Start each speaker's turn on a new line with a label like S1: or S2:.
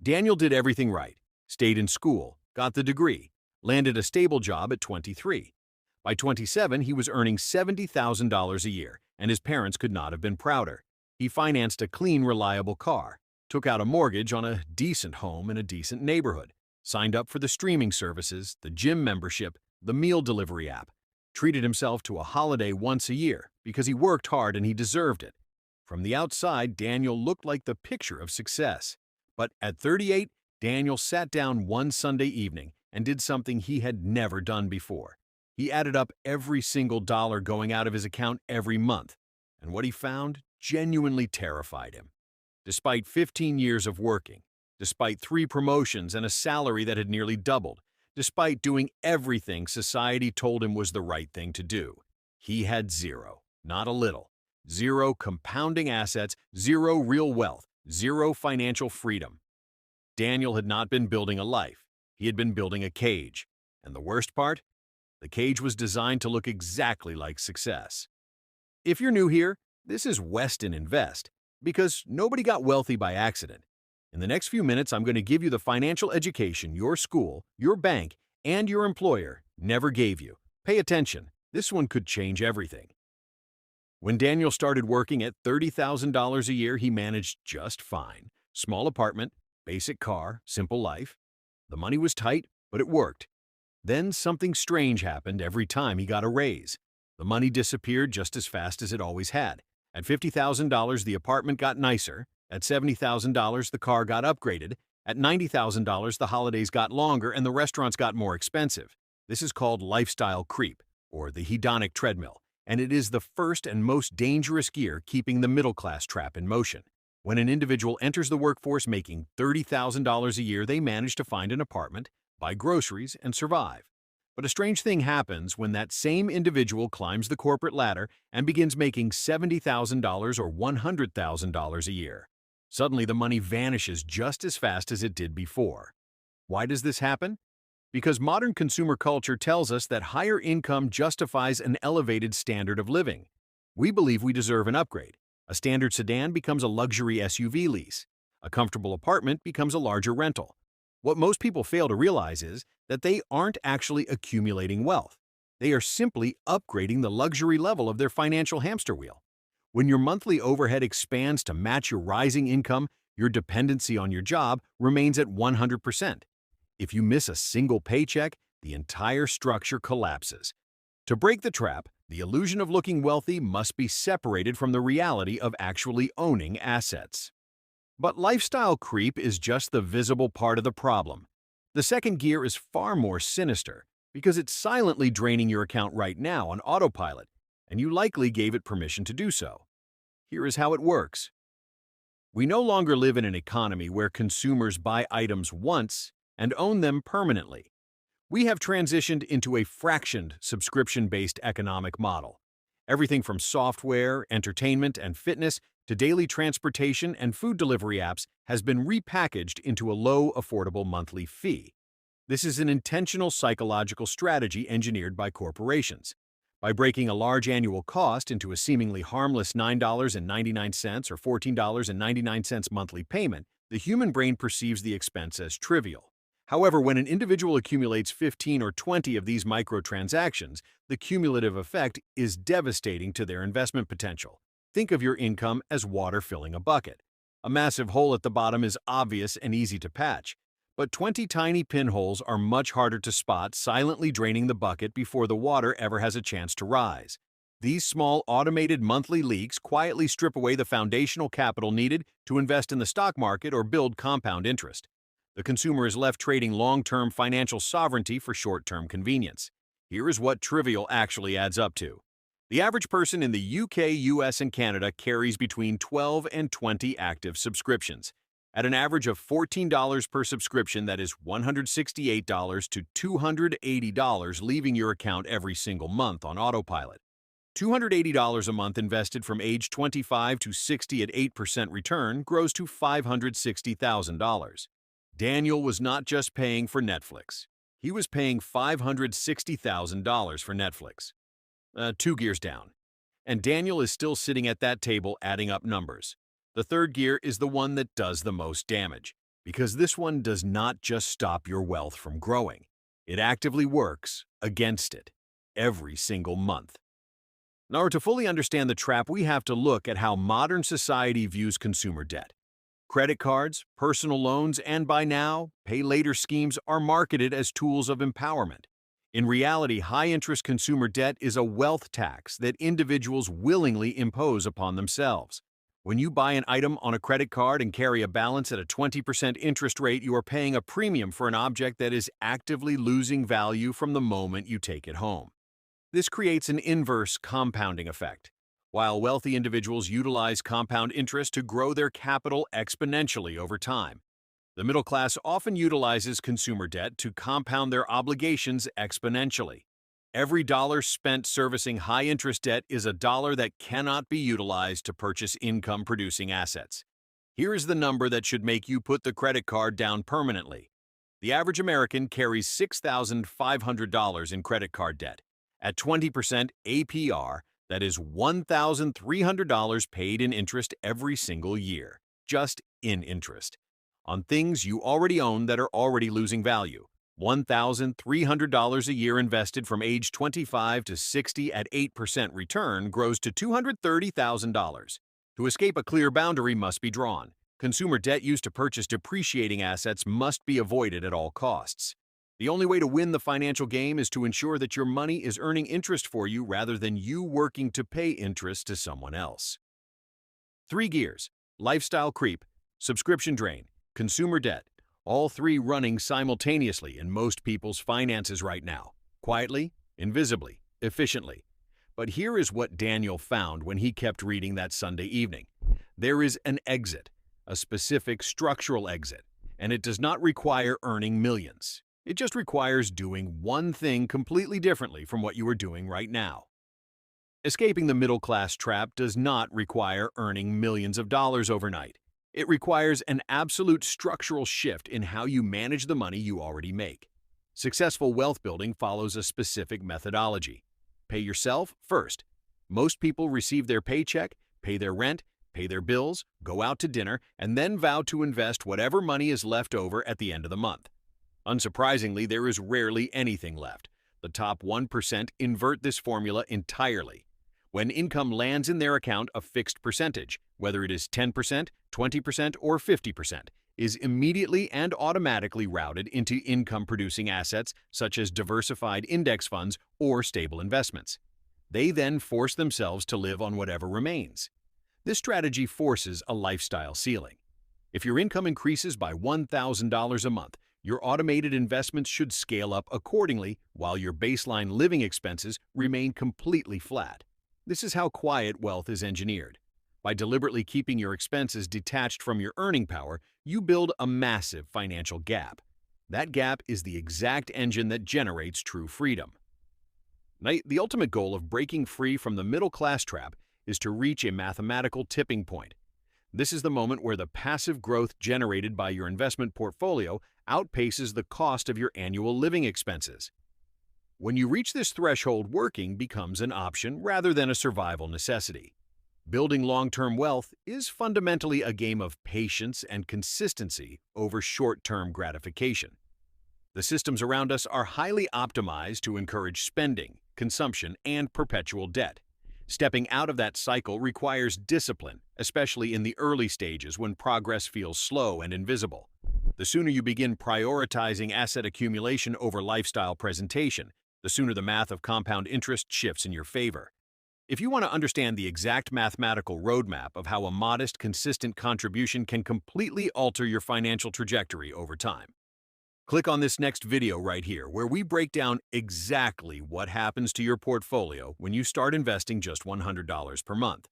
S1: Daniel did everything right, stayed in school, got the degree, landed a stable job at 23. By 27, he was earning $70,000 a year, and his parents could not have been prouder. He financed a clean, reliable car, took out a mortgage on a decent home in a decent neighborhood, signed up for the streaming services, the gym membership, the meal delivery app, treated himself to a holiday once a year because he worked hard and he deserved it. From the outside, Daniel looked like the picture of success. But at 38, Daniel sat down one Sunday evening and did something he had never done before. He added up every single dollar going out of his account every month, and what he found genuinely terrified him. Despite 15 years of working, despite 3 promotions and a salary that had nearly doubled, despite doing everything society told him was the right thing to do, he had zero, not a little, zero compounding assets, zero real wealth, zero financial freedom. Daniel had not been building a life. He had been building a cage. And the worst part? The cage was designed to look exactly like success. If you're new here, this is Weston Invest, because nobody got wealthy by accident. In the next few minutes, I'm going to give you the financial education your school, your bank, and your employer never gave you. Pay attention. This one could change everything. When Daniel started working at $30,000 a year, he managed just fine. Small apartment, basic car, simple life. The money was tight, but it worked. Then something strange happened every time he got a raise. The money disappeared just as fast as it always had. At $50,000, the apartment got nicer. At $70,000, the car got upgraded. At $90,000, the holidays got longer and the restaurants got more expensive. This is called lifestyle creep, or the hedonic treadmill, and it is the first and most dangerous gear keeping the middle-class trap in motion. When an individual enters the workforce making $30,000 a year, they manage to find an apartment, buy groceries, and survive. But a strange thing happens when that same individual climbs the corporate ladder and begins making $70,000 or $100,000 a year. Suddenly, the money vanishes just as fast as it did before. Why does this happen? Because modern consumer culture tells us that higher income justifies an elevated standard of living. We believe we deserve an upgrade. A standard sedan becomes a luxury SUV lease. A comfortable apartment becomes a larger rental. What most people fail to realize is that they aren't actually accumulating wealth. They are simply upgrading the luxury level of their financial hamster wheel. When your monthly overhead expands to match your rising income, your dependency on your job remains at 100%. If you miss a single paycheck, the entire structure collapses. To break the trap, the illusion of looking wealthy must be separated from the reality of actually owning assets. But lifestyle creep is just the visible part of the problem. The second gear is far more sinister because it's silently draining your account right now on autopilot, and you likely gave it permission to do so. Here is how it works. We no longer live in an economy where consumers buy items once and own them permanently. We have transitioned into a fractioned subscription-based economic model. Everything from software, entertainment, and fitness to daily transportation and food delivery apps has been repackaged into a low, affordable monthly fee. This is an intentional psychological strategy engineered by corporations. By breaking a large annual cost into a seemingly harmless $9.99 or $14.99 monthly payment, the human brain perceives the expense as trivial. However, when an individual accumulates 15 or 20 of these microtransactions, the cumulative effect is devastating to their investment potential. Think of your income as water filling a bucket. A massive hole at the bottom is obvious and easy to patch, but 20 tiny pinholes are much harder to spot, silently draining the bucket before the water ever has a chance to rise. These small automated monthly leaks quietly strip away the foundational capital needed to invest in the stock market or build compound interest. The consumer is left trading long-term financial sovereignty for short-term convenience. Here is what trivial actually adds up to. The average person in the UK, US, and Canada carries between 12 and 20 active subscriptions. At an average of $14 per subscription, that is $168 to $280 leaving your account every single month on autopilot. $280 a month invested from age 25 to 60 at 8% return grows to $560,000. Daniel was not just paying for Netflix. He was paying $560,000 for Netflix. 2 gears down. And Daniel is still sitting at that table adding up numbers. The third gear is the one that does the most damage, Because this one does not just stop your wealth from growing. It actively works against it every single month. In order to fully understand the trap, we have to look at how modern society views consumer debt. Credit cards, personal loans, and by now, pay-later schemes are marketed as tools of empowerment. In reality, high-interest consumer debt is a wealth tax that individuals willingly impose upon themselves. When you buy an item on a credit card and carry a balance at a 20% interest rate, you are paying a premium for an object that is actively losing value from the moment you take it home. This creates an inverse compounding effect. While wealthy individuals utilize compound interest to grow their capital exponentially over time, the middle class often utilizes consumer debt to compound their obligations exponentially. Every dollar spent servicing high-interest debt is a dollar that cannot be utilized to purchase income-producing assets. Here is the number that should make you put the credit card down permanently. The average American carries $6,500 in credit card debt. At 20% APR, that is $1,300 paid in interest every single year, just in interest, on things you already own that are already losing value. $1,300 a year invested from age 25 to 60 at 8% return grows to $230,000. To escape, a clear boundary must be drawn. Consumer debt used to purchase depreciating assets must be avoided at all costs. The only way to win the financial game is to ensure that your money is earning interest for you rather than you working to pay interest to someone else. 3 gears: lifestyle creep, subscription drain, consumer debt, all three running simultaneously in most people's finances right now, quietly, invisibly, efficiently. But here is what Daniel found when he kept reading that Sunday evening. There is an exit, a specific structural exit, and it does not require earning millions. It just requires doing one thing completely differently from what you are doing right now. Escaping the middle-class trap does not require earning millions of dollars overnight. It requires an absolute structural shift in how you manage the money you already make. Successful wealth building follows a specific methodology. Pay yourself first. Most people receive their paycheck, pay their rent, pay their bills, go out to dinner, and then vow to invest whatever money is left over at the end of the month. Unsurprisingly, there is rarely anything left. The top 1% invert this formula entirely. When income lands in their account, a fixed percentage, whether it is 10%, 20%, or 50%, is immediately and automatically routed into income-producing assets such as diversified index funds or stable investments. They then force themselves to live on whatever remains. This strategy forces a lifestyle ceiling. If your income increases by $1,000 a month, your automated investments should scale up accordingly while your baseline living expenses remain completely flat. This is how quiet wealth is engineered. By deliberately keeping your expenses detached from your earning power, you build a massive financial gap. That gap is the exact engine that generates true freedom. The ultimate goal of breaking free from the middle-class trap is to reach a mathematical tipping point. This is the moment where the passive growth generated by your investment portfolio outpaces the cost of your annual living expenses. When you reach this threshold, working becomes an option rather than a survival necessity. Building long-term wealth is fundamentally a game of patience and consistency over short-term gratification. The systems around us are highly optimized to encourage spending, consumption, and perpetual debt. Stepping out of that cycle requires discipline, especially in the early stages when progress feels slow and invisible. The sooner you begin prioritizing asset accumulation over lifestyle presentation, the sooner the math of compound interest shifts in your favor. If you want to understand the exact mathematical roadmap of how a modest, consistent contribution can completely alter your financial trajectory over time, click on this next video right here, where we break down exactly what happens to your portfolio when you start investing just $100 per month.